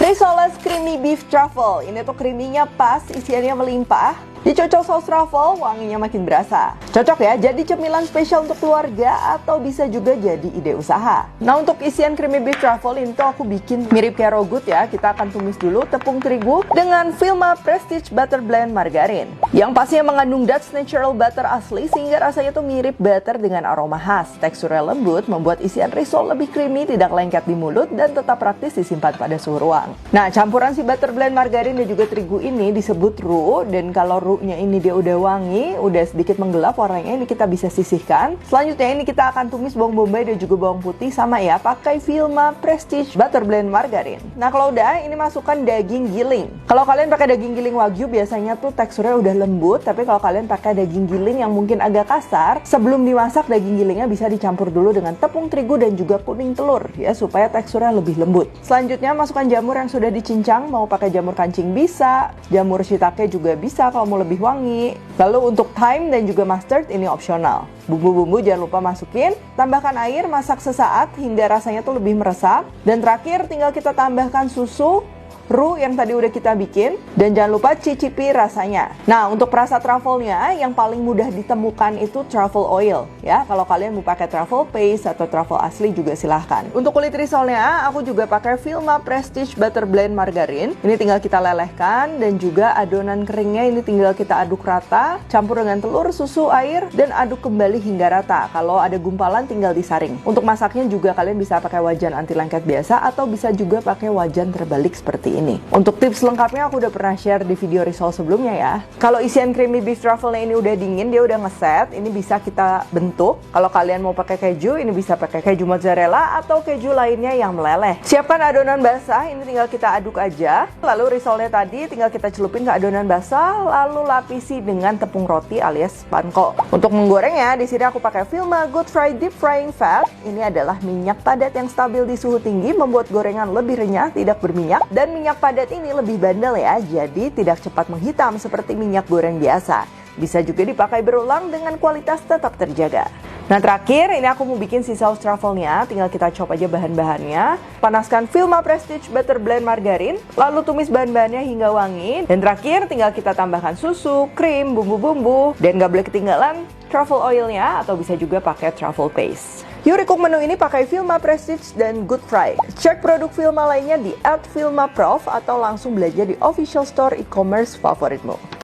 Risoles Creamy Beef Truffle. Ini tuh creamy-nya pas, isiannya melimpah. Dicocol saus truffle, wanginya makin berasa. Cocok ya, jadi cemilan spesial untuk keluarga atau bisa juga jadi ide usaha. Nah, untuk isian creamy beef truffle ini tuh aku bikin mirip kayak raw good ya. Kita akan tumis dulu tepung terigu dengan Vilma Prestige Butter Blend Margarin. Yang pastinya mengandung Dutch Natural Butter asli sehingga rasanya tuh mirip butter dengan aroma khas. Teksturnya lembut, membuat isian risol lebih creamy, tidak lengket di mulut, dan tetap praktis disimpan pada suhu ruang. Nah, campuran si Butter Blend Margarin dan juga terigu ini disebut roux, dan kalau roux ini dia udah wangi, udah sedikit menggelap warnanya, ini kita bisa sisihkan. Selanjutnya ini kita akan tumis bawang bombay dan juga bawang putih sama ya, pakai Vilma Prestige Butter Blend Margarin. Nah, kalau udah, ini masukkan daging giling. Kalau kalian pakai daging giling wagyu biasanya tuh teksturnya udah lembut, tapi kalau kalian pakai daging giling yang mungkin agak kasar, sebelum dimasak daging gilingnya bisa dicampur dulu dengan tepung terigu dan juga kuning telur ya, supaya teksturnya lebih lembut. Selanjutnya masukkan jamur yang sudah dicincang, mau pakai jamur kancing bisa, jamur shiitake juga bisa kalau mau lebih wangi. Lalu untuk thyme dan juga mustard ini opsional. Bumbu-bumbu jangan lupa masukin, tambahkan air, masak sesaat hingga rasanya tuh lebih meresap. Dan terakhir tinggal kita tambahkan susu, roux yang tadi udah kita bikin, dan jangan lupa cicipi rasanya. Nah, untuk perasa truffle-nya yang paling mudah ditemukan itu truffle oil ya. Kalau kalian mau pakai truffle paste atau truffle asli juga silahkan. Untuk kulit risolnya aku juga pakai Vilma Prestige Butter Blend Margarin. Ini tinggal kita lelehkan, dan juga adonan keringnya ini tinggal kita aduk rata, campur dengan telur, susu, air, dan aduk kembali hingga rata. Kalau ada gumpalan tinggal disaring. Untuk masaknya juga kalian bisa pakai wajan anti lengket biasa atau bisa juga pakai wajan terbalik seperti ini. Untuk tips lengkapnya aku udah pernah share di video risol sebelumnya ya. Kalau isian creamy beef truffle-nya ini udah dingin, dia udah ngeset, ini bisa kita bentuk. Kalau kalian mau pakai keju, ini bisa pakai keju mozzarella atau keju lainnya yang meleleh. Siapkan adonan basah, ini tinggal kita aduk aja. Lalu risolnya tadi tinggal kita celupin ke adonan basah, lalu lapisi dengan tepung roti alias panko. Untuk menggorengnya, di sini aku pakai Vilma Good Fry Deep Frying Fat. Ini adalah minyak padat yang stabil di suhu tinggi, membuat gorengan lebih renyah, tidak berminyak, dan minyak padat ini lebih bandel ya, jadi tidak cepat menghitam seperti minyak goreng biasa. Bisa juga dipakai berulang dengan kualitas tetap terjaga. Nah, terakhir ini aku mau bikin si saus truffle-nya. Tinggal kita chop aja bahan-bahannya. Panaskan Vilma Prestige Butter Blend Margarin, lalu tumis bahan-bahannya hingga wangi. Dan terakhir tinggal kita tambahkan susu, krim, bumbu-bumbu, dan gak boleh ketinggalan truffle oilnya atau bisa juga pakai truffle paste. Yuri Cook menu ini pakai Vilma Prestige dan Good Fry. Cek produk Vilma lainnya di @vilmaprof atau langsung belanja di official store e-commerce favoritmu.